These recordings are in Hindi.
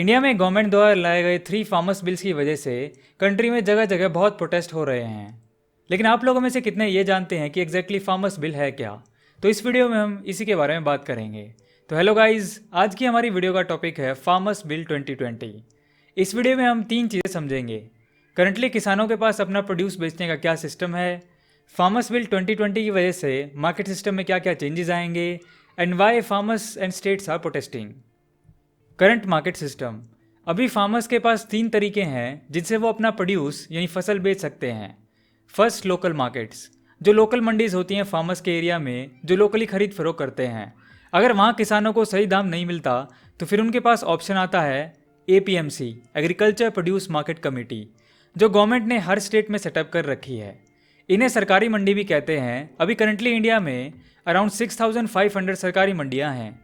इंडिया में गवर्नमेंट द्वारा लाए गए 3 फार्मर्स बिल्स की वजह से कंट्री में जगह जगह बहुत प्रोटेस्ट हो रहे हैं। लेकिन आप लोगों में से कितने ये जानते हैं कि एग्जैक्टली फार्मर्स बिल है क्या? तो इस वीडियो में हम इसी के बारे में बात करेंगे। तो हेलो गाइस, आज की हमारी वीडियो का टॉपिक है फार्मर्स बिल 2020। इस वीडियो में हम 3 चीज़ें समझेंगे। करंटली किसानों के पास अपना प्रोड्यूस बेचने का क्या सिस्टम है, फार्मर्स बिल 2020 की वजह से मार्केट सिस्टम में क्या क्या चेंजेस आएंगे, and why farmers and states are protesting. Current market system. अभी फार्मर्स के पास 3 तरीके हैं जिनसे वो अपना प्रोड्यूस यानी फसल बेच सकते हैं। फर्स्ट, लोकल मार्केट्स, जो लोकल मंडीज होती हैं फार्मर्स के एरिया में, जो लोकली खरीद फरोख्त करते हैं। अगर वहाँ किसानों को सही दाम नहीं मिलता तो फिर उनके पास ऑप्शन आता है APMC, agriculture produce market committee, जो गवर्नमेंट ने हर स्टेट में सेटअप कर रखी है। इन्हें सरकारी मंडी भी कहते हैं। अभी करंटली इंडिया में अराउंड 6500 सरकारी मंडियाँ हैं।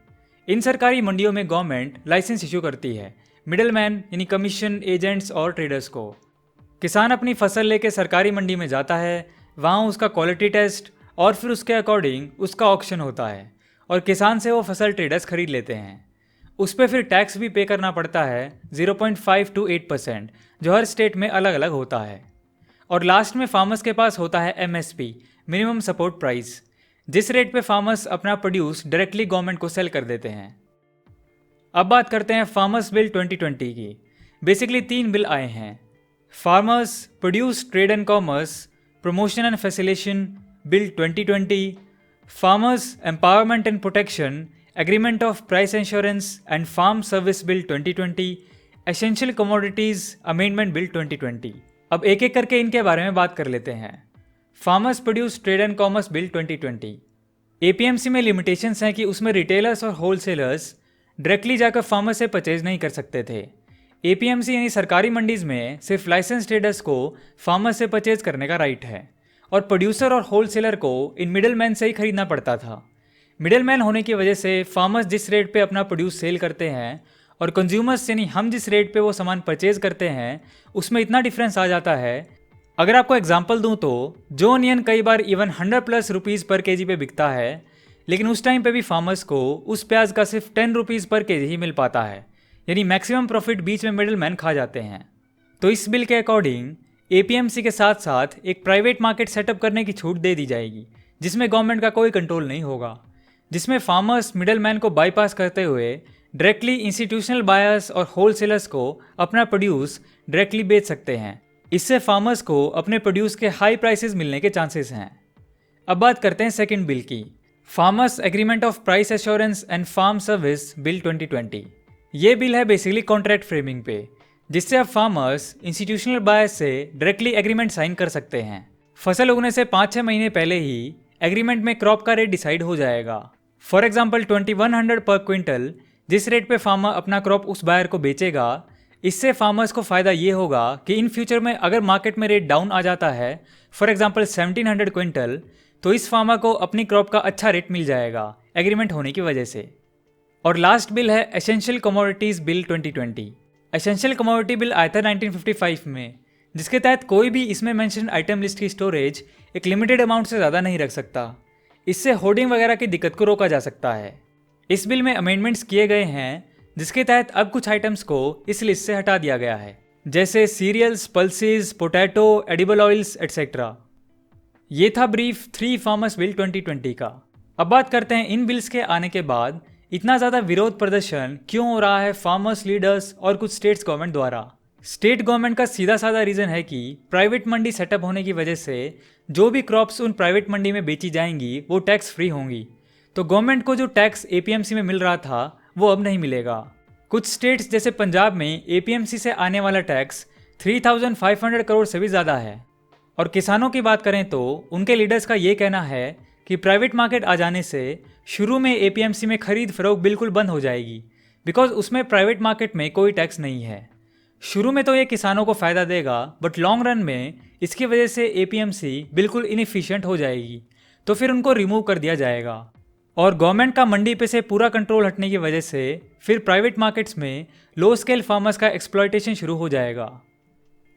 इन सरकारी मंडियों में गवर्नमेंट लाइसेंस इशू करती है मिडलमैन यानी कमीशन एजेंट्स और ट्रेडर्स को। किसान अपनी फसल लेके सरकारी मंडी में जाता है, वहाँ उसका क्वालिटी टेस्ट और फिर उसके अकॉर्डिंग उसका ऑक्शन होता है और किसान से वो फसल ट्रेडर्स खरीद लेते हैं। उस पर फिर टैक्स भी पे करना पड़ता है 0.5 to 8%, जो हर स्टेट में अलग अलग होता है। और लास्ट में फार्मर्स के पास होता है MSP, मिनिमम सपोर्ट प्राइस, जिस रेट पे फार्मर्स अपना प्रोड्यूस डायरेक्टली गवर्नमेंट को सेल कर देते हैं। अब बात करते हैं फार्मर्स बिल 2020 की। बेसिकली 3 बिल आए हैं: farmers produce trade and commerce promotion and facilitation bill 2020, farmers empowerment and protection agreement of price insurance and farm service bill 2020, essential commodities amendment bill 2020। अब एक एक करके इनके बारे में बात कर लेते हैं। Farmers produce trade and commerce bill 2020। APMC में लिमिटेशंस हैं कि उसमें रिटेलर्स और होलसेलर्स डायरेक्टली जाकर फार्मर से परचेज नहीं कर सकते थे। APMC यानी सरकारी मंडीज में सिर्फ लाइसेंस ट्रेडर्स को फार्मर से परचेज करने का राइट है और प्रोड्यूसर और होलसेलर को इन मिडल मैन से ही खरीदना पड़ता था। मिडल मैन होने की वजह से फार्मर्स जिस रेट पे अपना प्रोड्यूस सेल करते हैं और कंज्यूमर्स यानी हम जिस रेट पे वो सामान परचेज करते हैं, उसमें इतना डिफरेंस आ जाता है। अगर आपको एग्जांपल दूं तो जो अनियन कई बार इवन 100+ रुपीज़ पर केजी पे बिकता है, लेकिन उस टाइम पे भी फार्मर्स को उस प्याज का सिर्फ 10 रुपीज़ पर केजी ही मिल पाता है, यानी मैक्सिमम प्रॉफिट बीच में मिडल मैन खा जाते हैं। तो इस बिल के अकॉर्डिंग APMC के साथ साथ एक प्राइवेट मार्केट सेटअप करने की छूट दे दी जाएगी, जिसमें गवर्नमेंट का कोई कंट्रोल नहीं होगा, जिसमें फार्मर्स मिडल मैन को बाईपास करते हुए डायरेक्टली इंस्टीट्यूशनल बायर्स और होलसेलर्स को अपना प्रोड्यूस डायरेक्टली बेच सकते हैं। इससे फार्मर्स को अपने प्रोड्यूस के हाई प्राइसेस मिलने के चांसेस हैं। अब बात करते हैं सेकंड बिल की, farmers agreement of price assurance and farm service bill 2020। ये बिल है बेसिकली कॉन्ट्रैक्ट फ्रेमिंग पे, जिससे अब फार्मर्स इंस्टीट्यूशनल बायर्स से डायरेक्टली एग्रीमेंट साइन कर सकते हैं। फसल उगने से 5-6 महीने पहले ही एग्रीमेंट में क्रॉप का रेट डिसाइड हो जाएगा। फॉर एग्जाम्पल 2100 पर क्विंटल जिस रेट पे फार्मर अपना क्रॉप उस बायर को बेचेगा, इससे फार्मर्स को फ़ायदा ये होगा कि इन फ्यूचर में अगर मार्केट में रेट डाउन आ जाता है, फॉर एग्जांपल 1700 क्विंटल, तो इस फार्मर को अपनी क्रॉप का अच्छा रेट मिल जाएगा एग्रीमेंट होने की वजह से। और लास्ट बिल है essential commodities bill 2020। Essential commodity bill आया था 1955 में, जिसके तहत कोई भी इसमें मेंशन आइटम लिस्ट की स्टोरेज एक लिमिटेड अमाउंट से ज़्यादा नहीं रख सकता। इससे होर्डिंग वगैरह की दिक्कत को रोका जा सकता है। इस बिल में अमेंडमेंट्स किए गए हैं, जिसके तहत अब कुछ आइटम्स को इस लिस्ट से हटा दिया गया है, जैसे cereals, pulses, potato, edible oils etcetera. ये था ब्रीफ 3 फार्मर्स बिल 2020 का। अब बात करते हैं इन बिल्स के आने के बाद इतना ज़्यादा विरोध प्रदर्शन क्यों हो रहा है फार्मर्स लीडर्स और कुछ स्टेट्स गवर्नमेंट द्वारा। स्टेट गवर्नमेंट का सीधा साधा रीज़न है कि प्राइवेट मंडी सेटअप होने की वजह से जो भी क्रॉप्स उन प्राइवेट मंडी में बेची जाएंगी वो टैक्स फ्री होंगी। तो गवर्नमेंट को जो टैक्स APMC में मिल रहा था वो अब नहीं मिलेगा। कुछ स्टेट्स जैसे पंजाब में APMC से आने वाला टैक्स 3500 करोड़ से भी ज़्यादा है। और किसानों की बात करें तो उनके लीडर्स का ये कहना है कि प्राइवेट मार्केट आ जाने से शुरू में APMC में खरीद फरोख्त बिल्कुल बंद हो जाएगी, बिकॉज उसमें प्राइवेट मार्केट में कोई टैक्स नहीं है। शुरू में तो ये किसानों को फ़ायदा देगा, बट लॉन्ग रन में इसकी वजह से APMC बिल्कुल इनएफिशिएंट हो जाएगी, तो फिर उनको रिमूव कर दिया जाएगा। और गवर्नमेंट का मंडी पे से पूरा कंट्रोल हटने की वजह से फिर प्राइवेट मार्केट्स में लो स्केल फार्मर्स का एक्सप्लॉयटेशन शुरू हो जाएगा।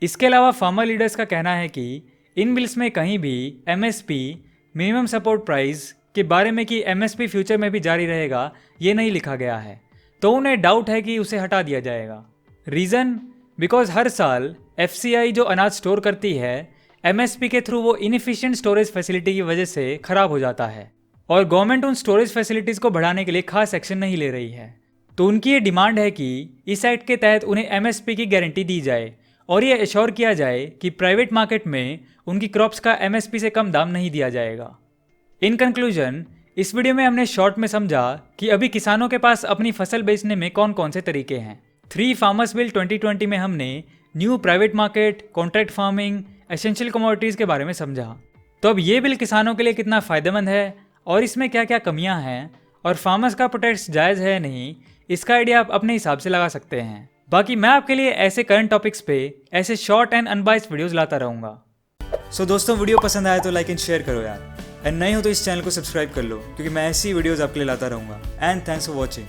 इसके अलावा फार्मर लीडर्स का कहना है कि इन बिल्स में कहीं भी MSP, मिनिमम सपोर्ट प्राइस के बारे में कि MSP फ्यूचर में भी जारी रहेगा, ये नहीं लिखा गया है, तो उन्हें डाउट है कि उसे हटा दिया जाएगा। रीज़न बिकॉज हर साल FCI जो अनाज स्टोर करती है MSP के थ्रू वो इनएफिशिएंट स्टोरेज फैसिलिटी की वजह से ख़राब हो जाता है और गवर्नमेंट उन स्टोरेज फैसिलिटीज़ को बढ़ाने के लिए खास एक्शन नहीं ले रही है। तो उनकी ये डिमांड है कि इस एक्ट के तहत उन्हें MSP की गारंटी दी जाए और ये एश्योर किया जाए कि प्राइवेट मार्केट में उनकी क्रॉप्स का MSP से कम दाम नहीं दिया जाएगा। इन कंक्लूजन, इस वीडियो में हमने शॉर्ट में समझा कि अभी किसानों के पास अपनी फसल बेचने में कौन कौन से तरीके हैं। 3 फार्मर्स बिल 2020 में हमने new private market, contract farming, essential commodities के बारे में समझा। तो अब ये बिल किसानों के लिए कितना फ़ायदेमंद है और इसमें क्या क्या कमियां हैं और फार्मर्स का प्रोटेक्ट जायज़ है नहीं, इसका आइडिया आप अपने हिसाब से लगा सकते हैं। बाकी मैं आपके लिए ऐसे करंट टॉपिक्स पे ऐसे शॉर्ट एंड अनबाइस्ड वीडियोस लाता रहूँगा। सो दोस्तों, वीडियो पसंद आया तो लाइक एंड शेयर करो यार, एंड नहीं हो तो इस चैनल को सब्सक्राइब कर लो क्योंकि मैं ऐसी वीडियोस आपके लिए लाता रहूँगा। And thanks for watching.